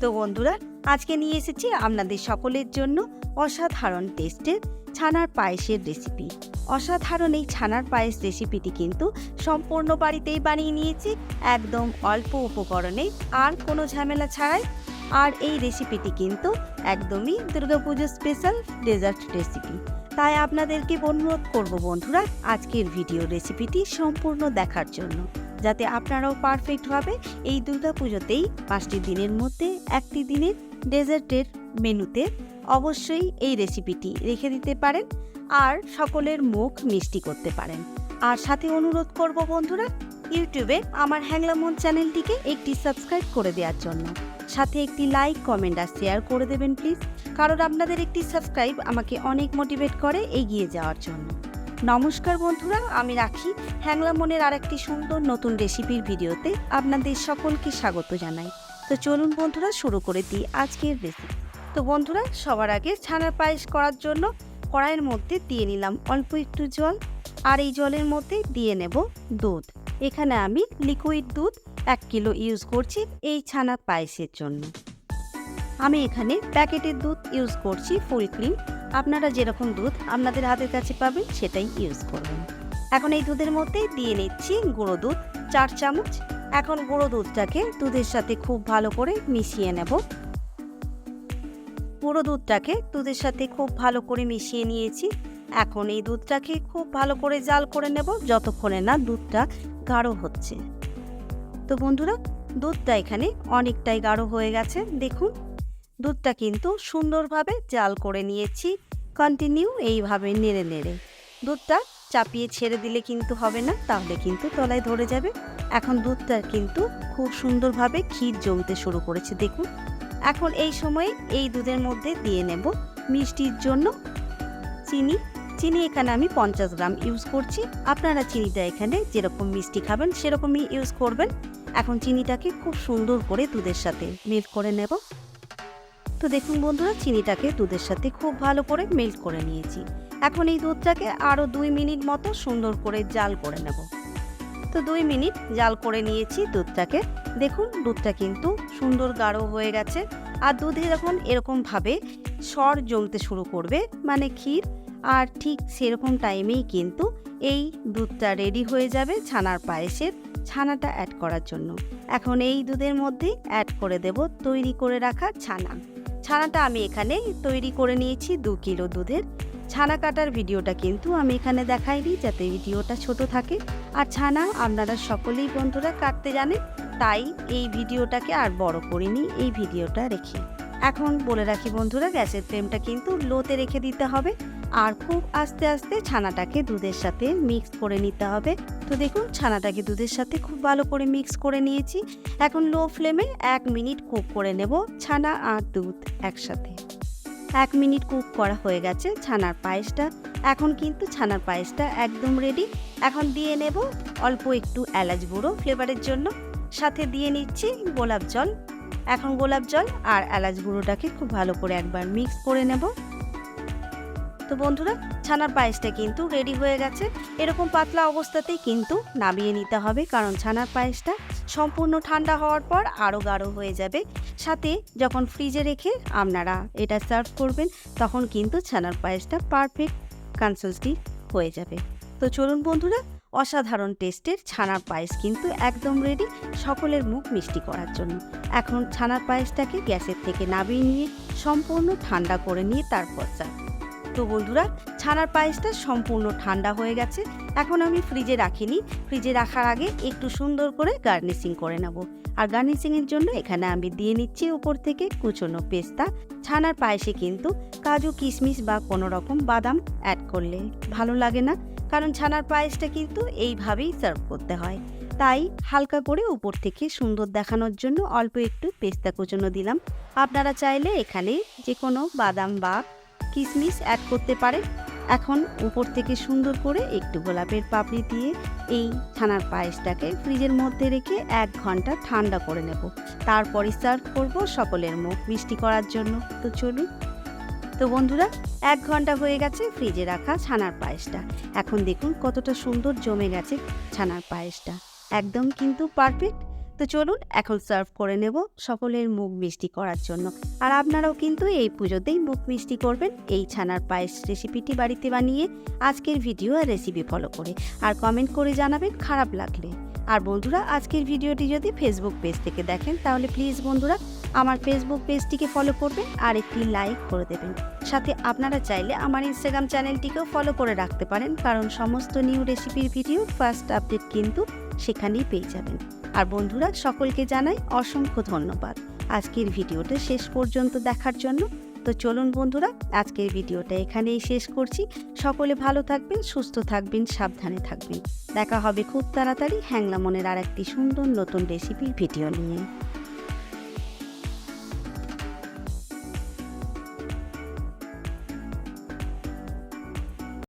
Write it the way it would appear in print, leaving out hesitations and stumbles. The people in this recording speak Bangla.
তো বন্ধুরা, আজকে নিয়ে এসেছি আপনাদের সকলের জন্য অসাধারণ টেস্টের ছানার পায়েসের রেসিপি। অসাধারণ এই ছানার পায়েস রেসিপিটি কিন্তু সম্পূর্ণ বাড়িতেই বানিয়ে নিয়েছি, একদম অল্প উপকরণে আর কোনো ঝামেলা ছাড়াই। আর এই রেসিপিটি কিন্তু একদমই দুর্গাপুজো স্পেশাল ডেজার্ট রেসিপি। তাই আপনাদেরকে অনুরোধ করব বন্ধুরা, আজকের ভিডিও রেসিপিটি সম্পূর্ণ দেখার জন্য, যাতে আপনারাও পারফেক্টভাবে এই দুর্গাপুজোতেই 5টি দিনের মধ্যে একটি দিনের ডেজার্টের মেনুতে অবশ্যই এই রেসিপিটি রেখে দিতে পারেন আর সকলের মুখ মিষ্টি করতে পারেন। আর সাথে অনুরোধ করব বন্ধুরা, ইউটিউবে আমার হ্যাংলা মন চ্যানেলটিকে একটি সাবস্ক্রাইব করে দেওয়ার জন্য, সাথে একটি লাইক, কমেন্ট আর শেয়ার করে দেবেন প্লিজ, কারণ আপনাদের একটি সাবস্ক্রাইব আমাকে অনেক মোটিভেট করে এগিয়ে যাওয়ার জন্য। নমস্কার বন্ধুরা, আমি রাখি হ্যাংলা মনের আরেকটি সুন্দর নতুন রেসিপির ভিডিওতে আপনাদের সকলকে স্বাগত জানাই। তো চলুন বন্ধুরা, শুরু করে দিই আজকের রেসিপি। তো বন্ধুরা, সবার আগে ছানার পায়েস করার জন্য কড়াইয়ের মধ্যে দিয়ে নিলাম অল্প একটু জল, আর এই জলের মধ্যে দিয়ে নেব দুধ। এখানে আমি লিকুইড দুধ 1 কিলো ইউজ করছি এই ছানা পায়েসের জন্য। আমি এখানে প্যাকেটের দুধ ইউজ করছি, ফুল ক্রিম। আপনারা যেরকম দুধ আপনাদের হাতের কাছে পাবেন সেটাই ইউজ করবেন। এখন এই দুধের মধ্যে দিয়ে নিচ্ছি গুঁড়ো দুধ 4 চামচ। এখন গুঁড়ো দুধটাকে দুধের সাথে খুব ভালো করে মিশিয়ে নেব। গুঁড়ো দুধটাকে দুধের সাথে খুব ভালো করে মিশিয়ে নিয়েছি। এখন এই দুধটাকে খুব ভালো করে জাল করে নেব যতক্ষণে না দুধটা গাঢ় হচ্ছে। তো বন্ধুরা, দুধটা এখানে অনেকটাই গাঢ় হয়ে গেছে। দেখুন, দুধটা কিন্তু সুন্দরভাবে জাল করে নিয়েছি। কন্টিনিউ এইভাবে নেড়ে নেড়ে, দুধটা চাপিয়ে ছেড়ে দিলে কিন্তু হবে না, তাহলে কিন্তু তলায় ধরে যাবে। এখন দুধটা কিন্তু খুব সুন্দরভাবে ক্ষীর জমতে শুরু করেছে, দেখুন। এখন এই সময়ে এই দুধের মধ্যে দিয়ে নেব মিষ্টির জন্য চিনি। চিনি এখানে আমি 50 গ্রাম ইউজ করছি। আপনারা চিনিটা এখানে যেরকম মিষ্টি খাবেন সেরকমই ইউজ করবেন। এখন চিনিটাকে খুব সুন্দর করে দুধের সাথে মেল্ট করে নেব। তো দেখুন বন্ধুরা, চিনিটাকে দুধের সাথে খুব ভালো করে মেল্ট করে নিয়েছি। এখন এই দুধটাকে আরও 2 মিনিট মতো সুন্দর করে জাল করে নেব। তো 2 মিনিট জাল করে নিয়েছি দুধটাকে। দেখুন, দুধটা কিন্তু সুন্দর গাঢ় হয়ে গেছে। আর দুধে যখন এরকমভাবে সর জমতে শুরু করবে, মানে ক্ষীর, আর ঠিক সেরকম টাইমেই কিন্তু এই দুধটা রেডি হয়ে যাবে ছানার পায়েসের ছানাটা অ্যাড করার জন্য। এখন এই দুধের মধ্যে অ্যাড করে দেব তৈরি করে রাখা ছানা। ছানাটা আমি এখানে তৈরি করে নিয়েছি 2 কিলো দুধের। ছানা কাটার ভিডিওটা কিন্তু আমি এখানে দেখাইনি, যাতে ভিডিওটা ছোট থাকে। আর ছানা আপনারা সকলেই বন্ধুরা কাটতে জানেন, তাই এই ভিডিওটাকে আর বড় করিনি এই ভিডিওটা রেখে। এখন বলে রাখি বন্ধুরা, গ্যাসের ফ্লেমটা কিন্তু লোতে রেখে দিতে হবে, আর খুব আস্তে আস্তে ছানাটাকে দুধের সাথে মিক্স করে নিতে হবে। তো দেখুন, ছানাটাকে দুধের সাথে খুব ভালো করে মিক্স করে নিয়েছি। এখন লো ফ্লেমে 1 মিনিট কুক করে নেব ছানা আর দুধ একসাথে। 1 মিনিট কুক করা হয়ে গেছে ছানার পায়েসটা। এখন কিন্তু ছানার পায়েসটা একদম রেডি। এখন দিয়ে নেব অল্প একটু এলাচ গুঁড়ো ফ্লেভারের জন্য, সাথে দিয়ে নিচ্ছি গোলাপ জল। এখন গোলাপ জল আর এলাচ গুঁড়োটাকে খুব ভালো করে একবার মিক্স করে নেব। তো বন্ধুরা, ছানার পায়েসটা কিন্তু রেডি হয়ে গেছে। এরকম পাতলা অবস্থাতেই কিন্তু নামিয়ে নিতে হবে, কারণ ছানার পায়েসটা সম্পূর্ণ ঠান্ডা হওয়ার পর আরও গাঢ় হয়ে যাবে। সাথে যখন ফ্রিজে রেখে আপনারা এটা সার্ভ করবেন, তখন কিন্তু ছানার পায়েসটা পারফেক্ট কনসিস্টেন্সি হয়ে যাবে। তো চলুন বন্ধুরা, অসাধারণ টেস্টের ছানার পায়েস কিন্তু একদম রেডি সকলের মুখ মিষ্টি করার জন্য। এখন ছানার পায়েসটাকে গ্যাসের থেকে নামিয়ে নিয়ে সম্পূর্ণ ঠান্ডা করে নিয়ে তারপর সার্ভ। তো বন্ধুরা, ছানার পায়েসটা সম্পূর্ণ ঠান্ডা হয়ে গেছে। এখন আমি ফ্রিজে রাখিনি, ফ্রিজে রাখার আগে একটু সুন্দর করে গার্নিশিং করে নেব। আর গার্নিশিংয়ের জন্য এখানে আমি দিয়ে নিচ্ছি উপর থেকে কুচনো পেস্তা। ছানার পায়েসে কিন্তু কাজু, কিশমিশ বা কোনো রকম বাদাম অ্যাড করলে ভালো লাগে না, কারণ ছানার পায়েসটা কিন্তু এইভাবেই সার্ভ করতে হয়। তাই হালকা করে উপর থেকে সুন্দর দেখানোর জন্য অল্প একটু পেস্তা কুচনো দিলাম। আপনারা চাইলে এখানে যে কোনো বাদাম বা কিশমিশ অ্যাড করতে পারেন। এখন উপর থেকে সুন্দর করে একটু গোলাপের পাপড়ি দিয়ে এই ছানার পায়েসটাকে ফ্রিজের মধ্যে রেখে 1 ঘন্টা ঠান্ডা করে নেব। তারপরে সার্ভ করব সকলের মুখ মিষ্টি করার জন্য। তো চলুন। তো বন্ধুরা, 1 ঘন্টা হয়ে গেছে ফ্রিজে রাখা ছানার পায়েসটা। এখন দেখুন কতটা সুন্দর জমে গেছে ছানার পায়েসটা, একদম কিন্তু পারফেক্ট। তো চলুন এখন সার্ভ করে নেব সকলের মুখ মিষ্টি করার জন্য। আর আপনারাও কিন্তু এই পুজোতেই মুখ মিষ্টি করবেন এই ছানার পায়েস রেসিপিটি বাড়িতে বানিয়ে আজকের ভিডিও আর রেসিপি ফলো করে, আর কমেন্ট করে জানাবেন খারাপ লাগলে। আর বন্ধুরা, আজকের ভিডিওটি যদি ফেসবুক পেজ থেকে দেখেন তাহলে প্লিজ বন্ধুরা আমার ফেসবুক পেজটিকে ফলো করবেন আর একটি লাইক করে দেবেন। সাথে আপনারা চাইলে আমার ইনস্টাগ্রাম চ্যানেলটিকেও ফলো করে রাখতে পারেন, কারণ সমস্ত নিউ রেসিপির ভিডিও ফার্স্ট আপডেট কিন্তু সেখানেই পেয়ে যাবেন। আর বন্ধুরা, সকলকে জানাই অসংখ্য ধন্যবাদ আজকের ভিডিওটা শেষ পর্যন্ত দেখার জন্য। তো চলুন বন্ধুরা, আজকের ভিডিওটা এখানেই শেষ করছি। সকলে ভালো থাকবেন, সুস্থ থাকবেন, সাবধানে থাকবেন। দেখা হবে খুব তাড়াতাড়ি হ্যাংলা মনের আর একটি সুন্দর নতুন রেসিপির ভিডিও নিয়ে।